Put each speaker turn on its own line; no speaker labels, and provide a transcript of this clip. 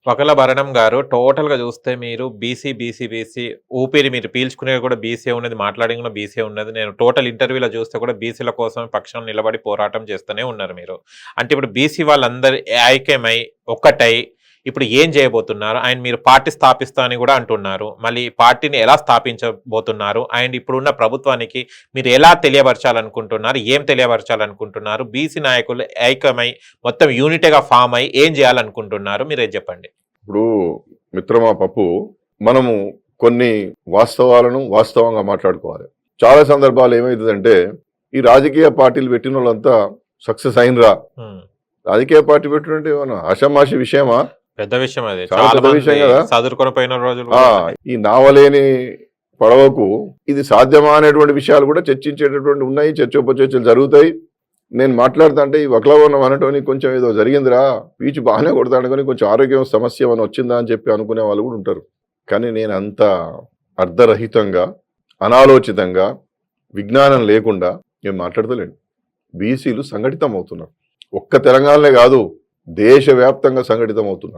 వకల భరణం గారు టోటల్‌గా చూస్తే మీరు బీసీ ఊపిరి మీరు పీల్చుకునేది కూడా బీసీ ఉన్నది. మాట్లాడింది కూడా బీసీ ఉన్నది. నేను టోటల్ ఇంటర్వ్యూలో చూస్తే కూడా బీసీల కోసం పక్షాన నిలబడి పోరాటం చేస్తూనే ఉన్నారు మీరు. అంటే ఇప్పుడు బీసీ వాళ్ళందరూ ఐక్యమై, ఒక్కటై ఇప్పుడు ఏం చేయబోతున్నారు? అండ్ మీరు పార్టీ స్థాపిస్తా అని కూడా అంటున్నారు. మళ్ళీ ఈ పార్టీని ఎలా స్థాపించబోతున్నారు? అండ్ ఇప్పుడున్న ప్రభుత్వానికి మీరు ఎలా తెలియపరచాలనుకుంటున్నారు? ఏం తెలియపరచాలనుకుంటున్నారు? బీసీ నాయకులు ఐక్యమై మొత్తం యూనిటీగా ఫార్మ్ అయ్యి ఏం చేయాలనుకుంటున్నారు? మీరే చెప్పండి.
ఇప్పుడు మిత్రమా పప్పు, మనము కొన్ని వాస్తవాలను వాస్తవంగా మాట్లాడుకోవాలి. చాలా సందర్భాలు ఏమైతుందంటే, ఈ రాజకీయ పార్టీలు పెట్టిన వాళ్ళంతా సక్సెస్ అయినరా? రాజకీయ పార్టీ పెట్టినట్టు ఏమన్నా ఆషామాషి విషయమా?
పెద్ద విషయం అది.
చాలా
చాలా
పెద్ద
మంది
విషయం కదా.
చదువుకొని పోయిన రోజులు
ఈ నావలేని పడవకు ఇది సాధ్యమా అనేటువంటి విషయాలు కూడా చర్చించేటటువంటి ఉన్నాయి. చర్చోపచర్చలు జరుగుతాయి. నేను మాట్లాడుతా అంటే ఈ వక్లవనం అనటోని కొంచెం ఏదో జరిగిందిరా, పీచు బాగానే కొడతాను కానీ కొంచెం ఆరోగ్యం సమస్య ఏమైనా వచ్చిందా అని చెప్పి అనుకునే వాళ్ళు కూడా ఉంటారు. కానీ నేను అంత అర్ధరహితంగా, అనాలోచితంగా, విజ్ఞానం లేకుండా నేను మాట్లాడతలేను. బీసీలు సంఘటితం అవుతున్నారు. ఒక్క తెలంగాణలో కాదు, దేశవ్యాప్తంగా సంఘటితం అవుతున్నారు.